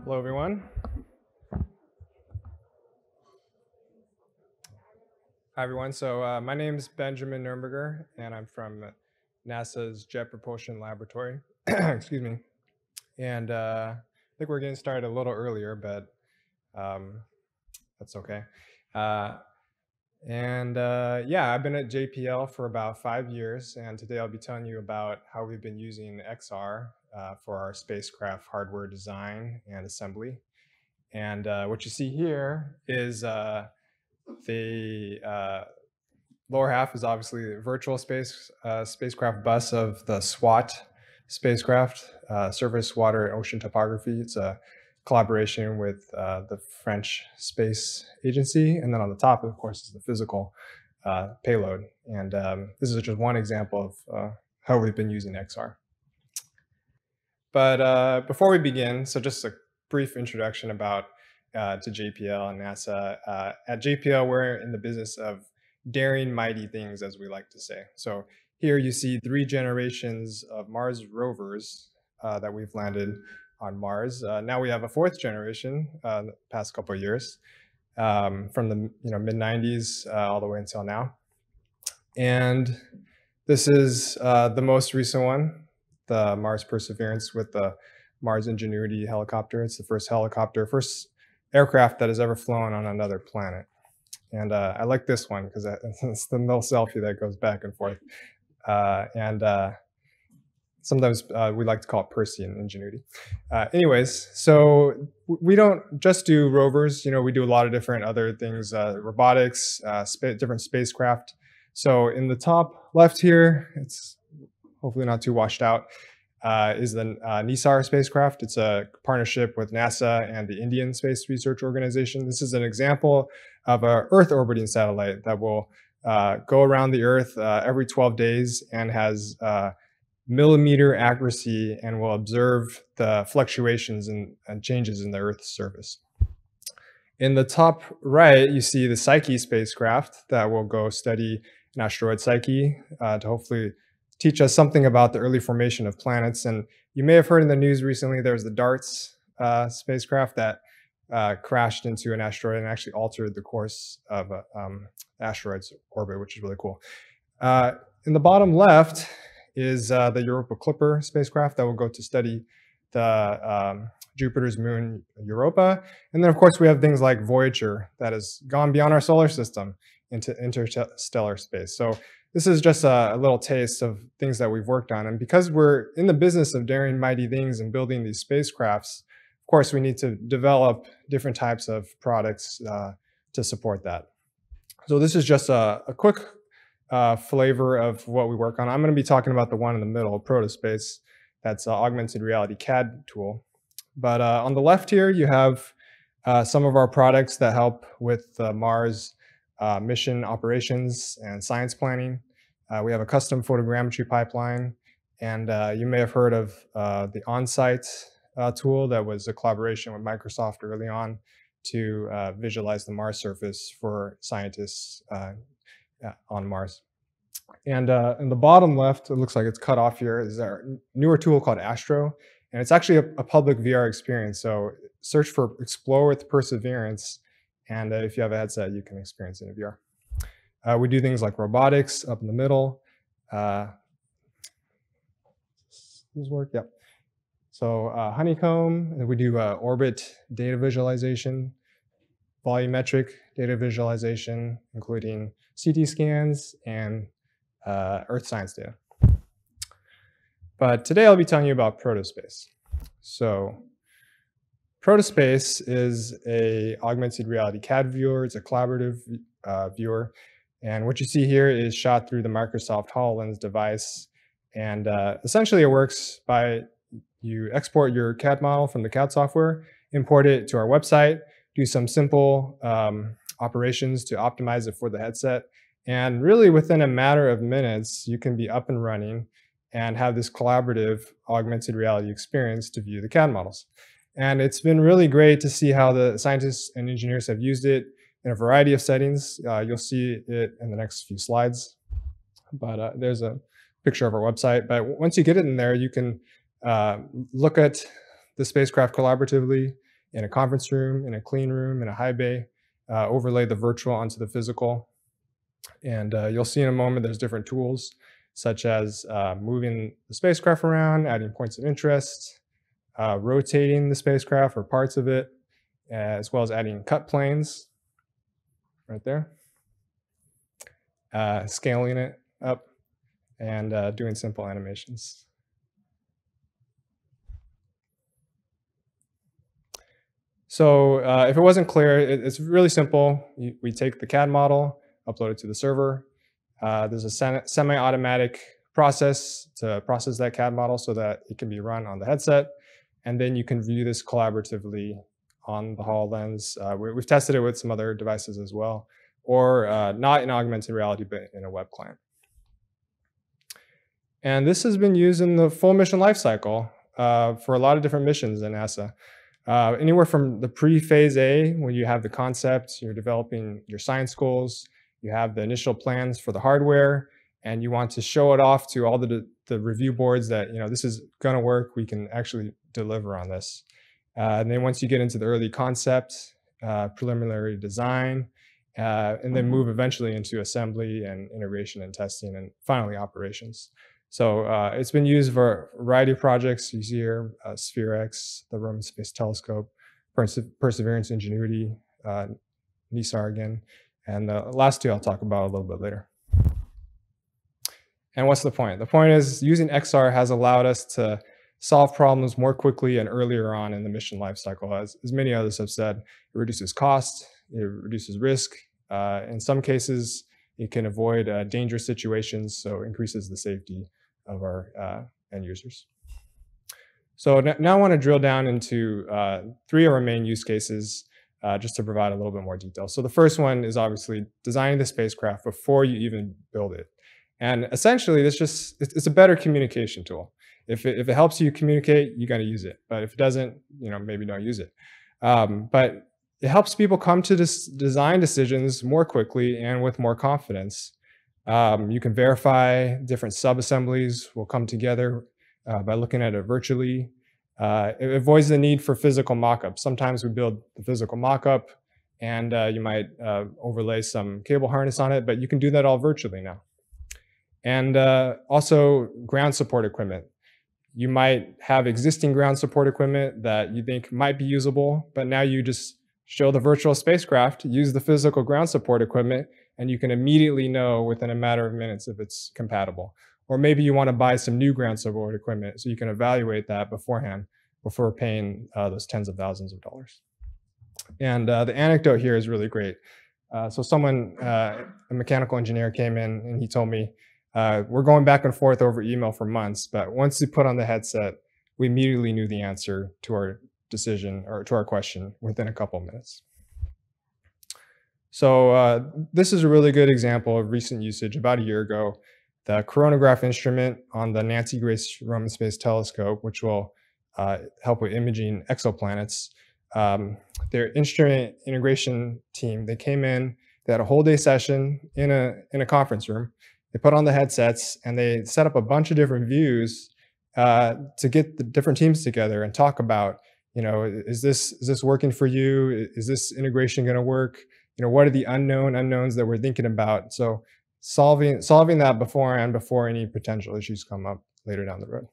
Hello, everyone. Hi, everyone. So my name is Benjamin Nuernberger, and I'm from NASA's Jet Propulsion Laboratory. Excuse me. And I think we're getting started a little earlier, but that's okay. Yeah, I've been at JPL for about 5 years, and today I'll be telling you about how we've been using XR for our spacecraft hardware design and assembly. And what you see here is the lower half is obviously the virtual spacecraft bus of the SWOT spacecraft, Surface, Water, and Ocean Topography. It's a collaboration with the French Space Agency. And then on the top, of course, is the physical payload. And this is just one example of how we've been using XR. But before we begin, so just a brief introduction about to JPL and NASA. At JPL, we're in the business of daring mighty things, as we like to say. So here you see 3 generations of Mars rovers that we've landed on Mars. Now we have a 4th generation the past couple of years, from the mid-90s all the way until now. And this is the most recent one, the Mars Perseverance with the Mars Ingenuity helicopter. It's the first aircraft that has ever flown on another planet. And I like this one because it's the little selfie that goes back and forth. Sometimes we like to call it Persean ingenuity. Anyways, so we don't just do rovers. We do a lot of different other things, robotics, different spacecraft. So in the top left here, it's hopefully not too washed out, is the NISAR spacecraft. It's a partnership with NASA and the Indian Space Research Organization. This is an example of an Earth orbiting satellite that will go around the Earth every 12 days and has millimeter accuracy and will observe the fluctuations and changes in the Earth's surface. In the top right, you see the Psyche spacecraft that will go study an asteroid Psyche to hopefully teach us something about the early formation of planets. And you may have heard in the news recently, there was the DARTS spacecraft that crashed into an asteroid and actually altered the course of asteroid's orbit, which is really cool. In the bottom left is the Europa Clipper spacecraft that will go to study the Jupiter's moon, Europa. And then, of course, we have things like Voyager that has gone beyond our solar system into interstellar space. So this is just a little taste of things that we've worked on. And because we're in the business of daring mighty things and building these spacecrafts, of course, we need to develop different types of products to support that. So this is just a quick flavor of what we work on. I'm going to be talking about the one in the middle, ProtoSpace. That's an augmented reality CAD tool. But on the left here, you have some of our products that help with Mars mission operations and science planning. We have a custom photogrammetry pipeline, and you may have heard of the on-site tool that was a collaboration with Microsoft early on to visualize the Mars surface for scientists on Mars. And in the bottom left, it looks like it's cut off here, is our newer tool called Astro, and it's actually a public VR experience. So search for Explore with Perseverance, and if you have a headset, you can experience it in VR. We do things like robotics up in the middle. Does this work? Yep. So Honeycomb, and we do orbit data visualization, volumetric data visualization, including CT scans and Earth science data. But today I'll be telling you about ProtoSpace. So ProtoSpace is a augmented reality CAD viewer. It's a collaborative viewer. And what you see here is shot through the Microsoft HoloLens device. And essentially it works by you export your CAD model from the CAD software, import it to our website, do some simple operations to optimize it for the headset. And really within a matter of minutes, you can be up and running and have this collaborative augmented reality experience to view the CAD models. And it's been really great to see how the scientists and engineers have used it in a variety of settings. You'll see it in the next few slides. But there's a picture of our website. But once you get it in there, you can look at the spacecraft collaboratively. in a conference room, in a clean room, in a high bay, overlay the virtual onto the physical. And you'll see in a moment there's different tools, such as moving the spacecraft around, adding points of interest, rotating the spacecraft or parts of it, as well as adding cut planes right there, scaling it up, and doing simple animations. So if it wasn't clear, it's really simple. We take the CAD model, upload it to the server. There's a semi-automatic process to process that CAD model so that it can be run on the headset. And then you can view this collaboratively on the HoloLens. We've tested it with some other devices as well, or not in augmented reality, but in a web client. And this has been used in the full mission lifecycle for a lot of different missions in NASA. Anywhere from the pre-phase A, when you have the concept, you're developing your science goals, you have the initial plans for the hardware, and you want to show it off to all the review boards that, this is going to work, we can actually deliver on this. And then once you get into the early concept, preliminary design, and then move eventually into assembly and integration and testing, and finally operations. So it's been used for a variety of projects. You see here, SphereX, the Roman Space Telescope, Perseverance, Ingenuity, NISAR again, and the last two I'll talk about a little bit later. And what's the point? The point is using XR has allowed us to solve problems more quickly and earlier on in the mission lifecycle. As many others have said, it reduces cost, it reduces risk. In some cases, it can avoid dangerous situations, so increases the safety of our end users. So now I want to drill down into 3 of our main use cases just to provide a little bit more detail. So the first one is obviously designing the spacecraft before you even build it. And essentially, it's a better communication tool. If it helps you communicate, you got to use it. But if it doesn't, maybe don't use it. But it helps people come to design decisions more quickly and with more confidence. You can verify different sub-assemblies will come together by looking at it virtually. It avoids the need for physical mock-up. Sometimes we build the physical mock-up and you might overlay some cable harness on it, but you can do that all virtually now. And also ground support equipment. You might have existing ground support equipment that you think might be usable, but now you just show the virtual spacecraft, use the physical ground support equipment, and you can immediately know within a matter of minutes if it's compatible. Or maybe you want to buy some new ground support equipment so you can evaluate that beforehand before paying those tens of thousands of dollars. And the anecdote here is really great. So someone, a mechanical engineer came in and he told me, we're going back and forth over email for months, but once we put on the headset, we immediately knew the answer to our decision or to our question within a couple minutes. So this is a really good example of recent usage. About a year ago, the coronagraph instrument on the Nancy Grace Roman Space Telescope, which will help with imaging exoplanets, their instrument integration team, they came in, they had a whole day session in a conference room. They put on the headsets and they set up a bunch of different views to get the different teams together and talk about, is this working for you? Is this integration going to work? What are the unknowns that we're thinking about? So solving that beforehand before any potential issues come up later down the road.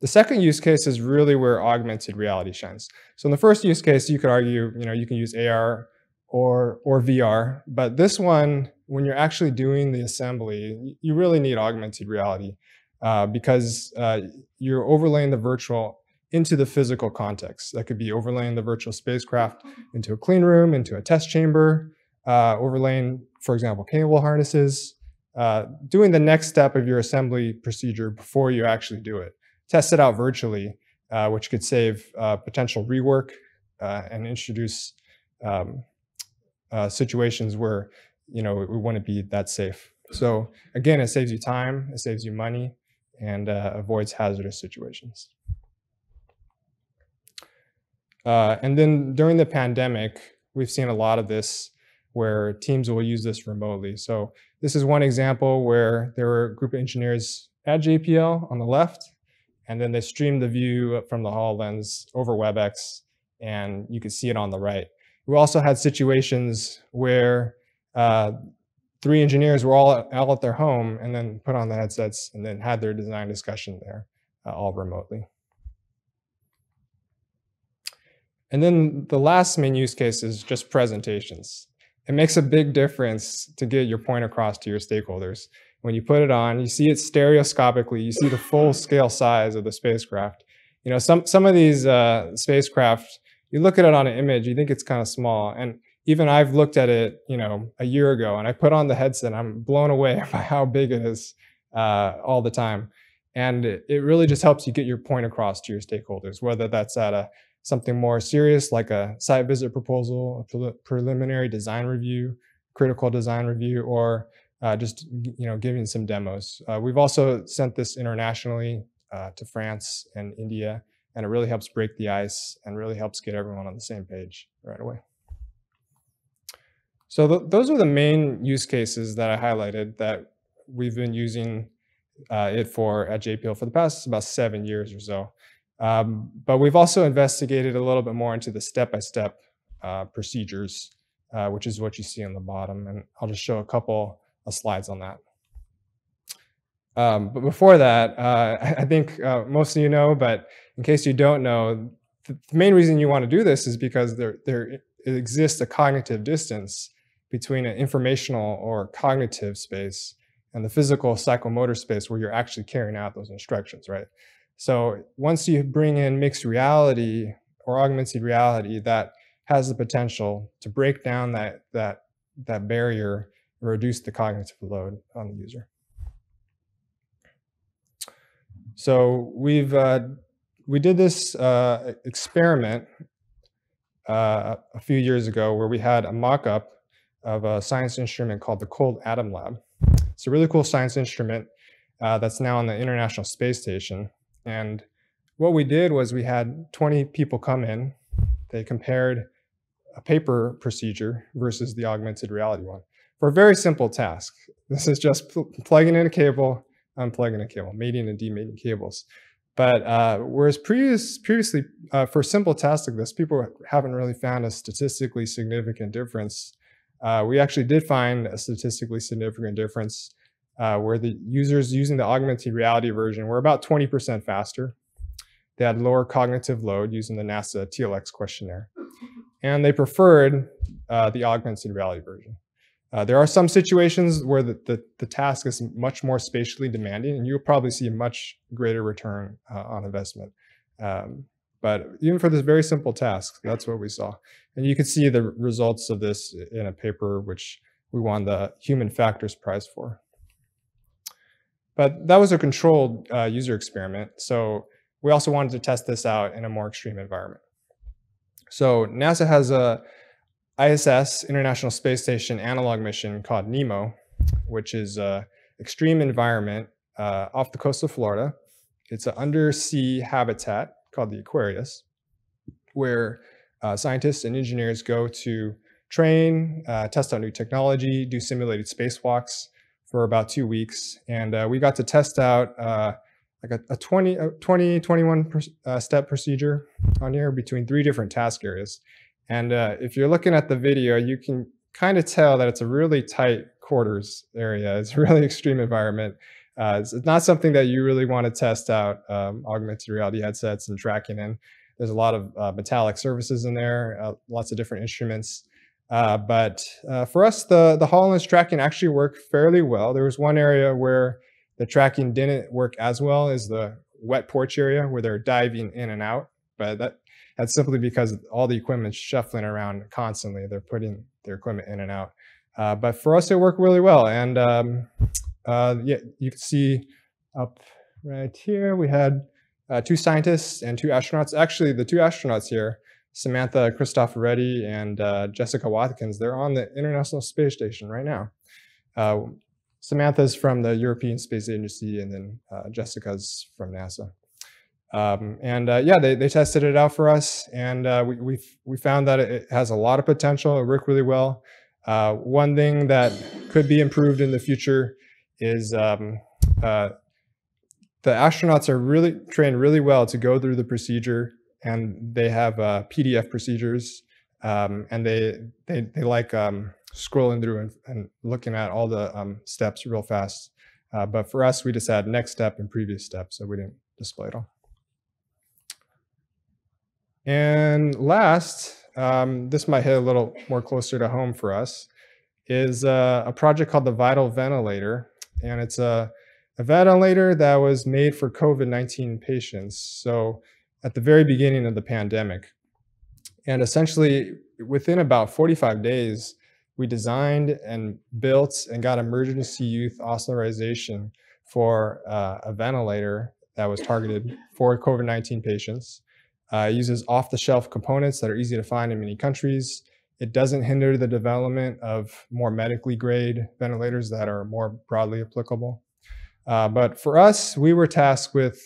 The second use case is really where augmented reality shines. So in the first use case, you could argue, you can use AR or VR, but this one, when you're actually doing the assembly, you really need augmented reality because you're overlaying the virtual into the physical context. That could be overlaying the virtual spacecraft into a clean room, into a test chamber, overlaying, for example, cable harnesses, doing the next step of your assembly procedure before you actually do it. Test it out virtually, which could save potential rework and introduce situations where we wouldn't be that safe. So again, it saves you time, it saves you money, and avoids hazardous situations. And then during the pandemic, we've seen a lot of this where teams will use this remotely. So this is one example where there were a group of engineers at JPL on the left, and then they streamed the view from the HoloLens over WebEx, and you could see it on the right. We also had situations where 3 engineers were all at their home and then put on the headsets and then had their design discussion there, all remotely. And then the last main use case is just presentations. It makes a big difference to get your point across to your stakeholders. When you put it on, you see it stereoscopically, you see the full scale size of the spacecraft. You know, some of these spacecraft, you look at it on an image, you think it's kind of small. And even I've looked at it, you know, a year ago, and I put on the headset, I'm blown away by how big it is all the time. And it really just helps you get your point across to your stakeholders, whether that's at something more serious like a site visit proposal, a preliminary design review, critical design review, or just giving some demos. We've also sent this internationally to France and India, and it really helps break the ice and really helps get everyone on the same page right away. So those are the main use cases that I highlighted that we've been using it for at JPL for the past about 7 years or so. But we've also investigated a little bit more into the step-by-step procedures, which is what you see on the bottom. And I'll just show a couple of slides on that. But before that, I think most of you know, but in case you don't know, the main reason you want to do this is because there exists a cognitive distance between an informational or cognitive space and the physical psychomotor space where you're actually carrying out those instructions, right? So once you bring in mixed reality or augmented reality, that has the potential to break down that barrier and reduce the cognitive load on the user. So we did this experiment a few years ago where we had a mock-up of a science instrument called the Cold Atom Lab. It's a really cool science instrument that's now on the International Space Station. And what we did was we had 20 people come in. They compared a paper procedure versus the augmented reality one for a very simple task. This is just plugging in a cable, unplugging a cable, mating and demating cables. But whereas previously, for simple tasks like this, people haven't really found a statistically significant difference. We actually did find a statistically significant difference where the users using the augmented reality version were about 20% faster. They had lower cognitive load using the NASA TLX questionnaire. And they preferred the augmented reality version. There are some situations where the task is much more spatially demanding, and you'll probably see a much greater return on investment. But even for this very simple task, that's what we saw. And you can see the results of this in a paper which we won the Human Factors Prize for. But that was a controlled user experiment. So we also wanted to test this out in a more extreme environment. So NASA has a ISS, International Space Station analog mission called NEMO, which is an extreme environment off the coast of Florida. It's an undersea habitat called the Aquarius, where scientists and engineers go to train, test out new technology, do simulated spacewalks for about 2 weeks. And we got to test out like a 21 step procedure on here between 3 different task areas. And if you're looking at the video, you can kind of tell that it's a really tight quarters area. It's a really extreme environment. It's not something that you really want to test out augmented reality headsets and tracking in. There's a lot of metallic surfaces in there, lots of different instruments. But for us, the HoloLens tracking actually worked fairly well. There was one area where the tracking didn't work as well as the wet porch area where they're diving in and out. But that's simply because all the equipment's shuffling around constantly. They're putting their equipment in and out. But for us, it worked really well. And yeah, you can see up right here, we had 2 scientists and 2 astronauts. Actually, the 2 astronauts here, Samantha Cristoforetti and Jessica Watkins, they're on the International Space Station right now. Samantha's from the European Space Agency, and then Jessica's from NASA. Yeah, they tested it out for us, and we found that it has a lot of potential. It worked really well. One thing that could be improved in the future is the the astronauts are really trained really well to go through the procedure, and they have PDF procedures, and they like scrolling through and looking at all the steps real fast. But for us, we just had next step and previous step, so we didn't display it all. And last, this might hit a little more closer to home for us, is a project called the Vital Ventilator. And it's a ventilator that was made for COVID-19 patients. So at the very beginning of the pandemic. And essentially, within about 45 days, we designed and built and got emergency use authorization for a ventilator that was targeted for COVID-19 patients. It uses off-the-shelf components that are easy to find in many countries. It doesn't hinder the development of more medically grade ventilators that are more broadly applicable. But for us, we were tasked with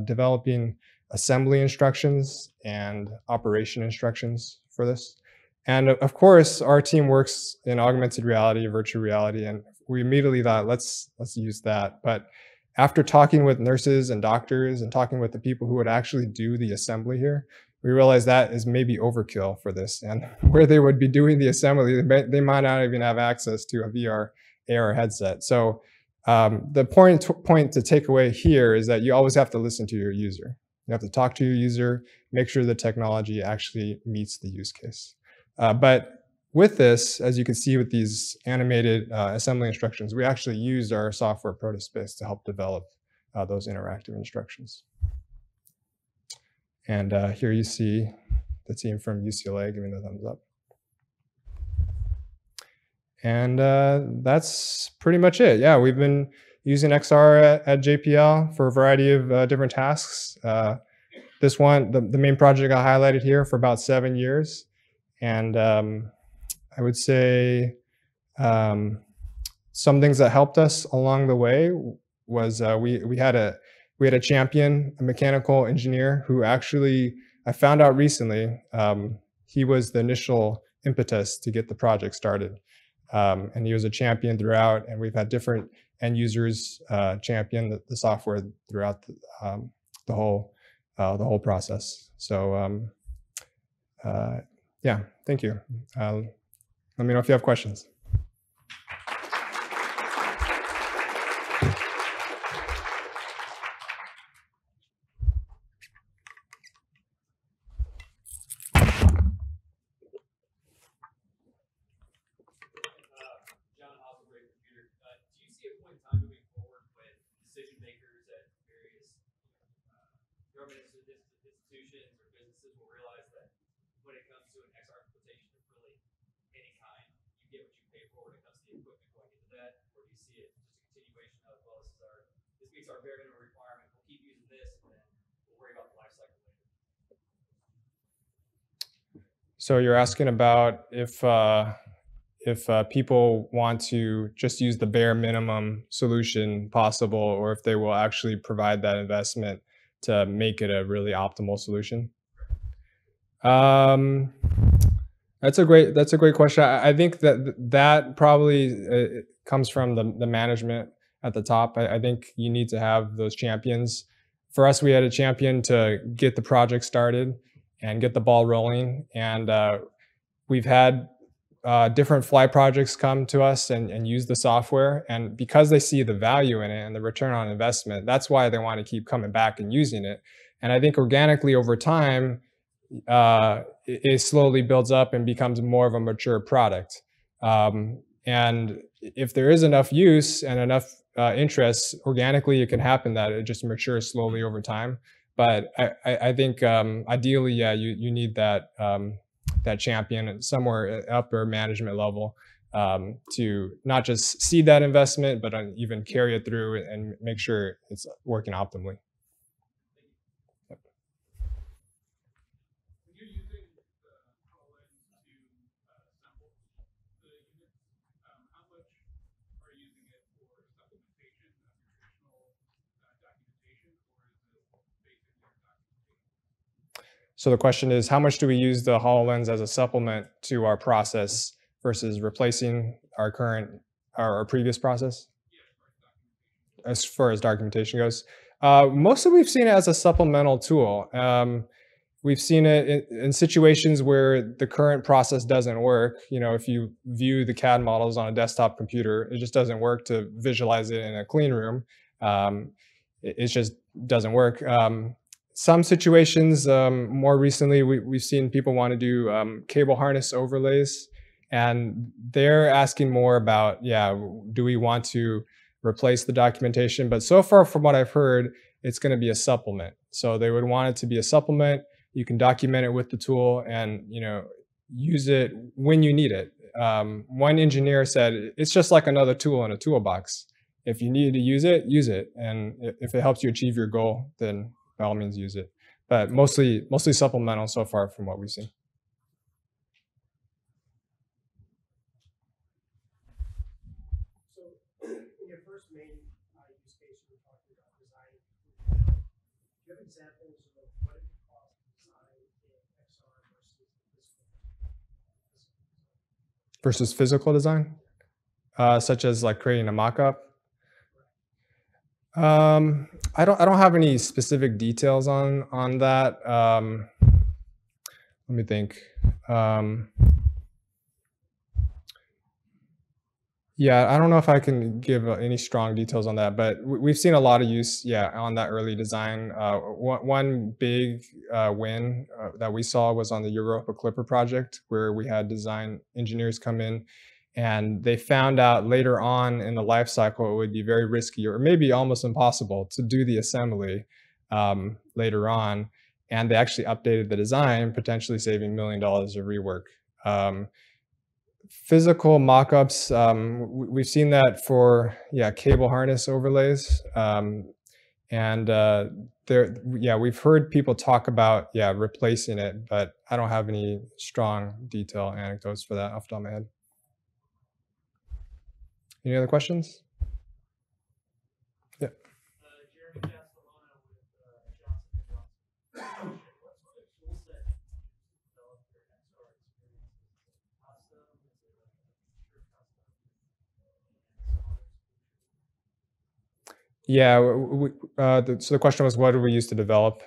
developing assembly instructions and operation instructions for this. And of course, our team works in augmented reality, virtual reality, and we immediately thought, let's use that. But after talking with nurses and doctors and talking with the people who would actually do the assembly here, we realized that is maybe overkill for this. And where they would be doing the assembly, they might not even have access to a VR, AR headset. So the point to take away here is that you always have to listen to your user. You have to talk to your user, make sure the technology actually meets the use case. But with this, as you can see with these animated assembly instructions, we actually used our software ProtoSpace to help develop those interactive instructions. And here you see the team from UCLA giving the thumbs up. And that's pretty much it. Yeah, we've been using XR at JPL for a variety of different tasks. This one, the main project I highlighted here, for about 7 years. And I would say some things that helped us along the way was we had a champion, a mechanical engineer who actually, I found out recently, he was the initial impetus to get the project started. And he was a champion throughout, and we've had different end users champion the software throughout the whole process. So yeah, thank you. Let me know if you have questions. Institutions or businesses will realize that when it comes to an XR implementation of really any kind, you get what you pay for when it comes to the equipment going into that, or do you see it just a continuation of, well, this meets our bare minimum requirement, we'll keep using this, and then we'll worry about the life cycle later? So you're asking about if people want to just use the bare minimum solution possible, or if they will actually provide that investment to make it a really optimal solution. That's a great question. I think that probably comes from the management at the top. I think you need to have those champions. For us, we had a champion to get the project started and get the ball rolling. And we've had different flight projects come to us and use the software. And because they see the value in it and the return on investment, that's why they want to keep coming back and using it. And I think organically over time, it slowly builds up and becomes more of a mature product. And if there is enough use and enough interest, organically it can happen that it just matures slowly over time. But I think ideally, yeah, you need that that champion somewhere at upper management level to not just see that investment, but even carry it through and make sure it's working optimally. Yep. When you're using the HoloLens to assemble the units, how much are you using it for supplementation of your traditional documentation, or is it basic documentation? So the question is, how much do we use the HoloLens as a supplement to our process versus replacing our previous process? Yeah, As far as documentation goes. Mostly we've seen it as a supplemental tool. We've seen it in situations where the current process doesn't work. You know, if you view the CAD models on a desktop computer, it just doesn't work to visualize it in a clean room. It just doesn't work. Some situations, more recently, we've seen people want to do cable harness overlays, and they're asking more about, yeah, do we want to replace the documentation? But so far, from what I've heard, it's going to be a supplement. So they would want it to be a supplement. You can document it with the tool, and use it when you need it. One engineer said it's just like another tool in a toolbox. If you need to use it, and if it helps you achieve your goal, then by all means use it. But mostly supplemental so far from what we've seen. So in your first main use case, you were talking about design. Do you have examples of what it costs to design in XR Versus physical design, such as like creating a mock-up? I don't have any specific details on that. Let me think. Yeah, I don't know if I can give any strong details on that, but we've seen a lot of use, yeah, on that early design. One big win that we saw was on the Europa Clipper project, where we had design engineers come in, and they found out later on in the life cycle it would be very risky or maybe almost impossible to do the assembly later on, and they actually updated the design, potentially saving $1 million of rework. Physical mock-ups, we've seen that for, yeah, cable harness overlays. We've heard people talk about, yeah, replacing it, but I don't have any strong detail anecdotes for that off the top of my head. Any other questions? Yeah. Jeremy Castellano with Johnson & Johnson. What sort of tool set do you develop your XR experiences? Custom? Is it like a pure custom? Yeah, so the question was, what do we use to develop?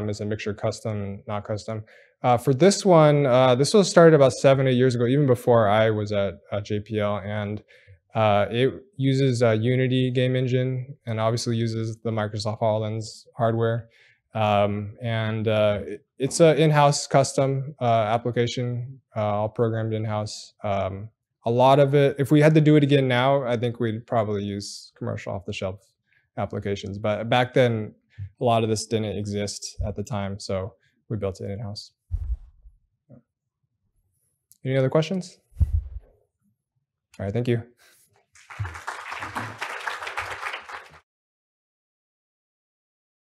Is a mixture custom, not custom? For this one, this was started about 7 or 8 years ago, even before I was at JPL, and it uses a Unity game engine and obviously uses the Microsoft HoloLens hardware. It's an in-house custom application, all programmed in-house. A lot of it, if we had to do it again now, I think we'd probably use commercial off-the-shelf applications. But back then, a lot of this didn't exist at the time, so we built it in-house. Any other questions? All right, thank you.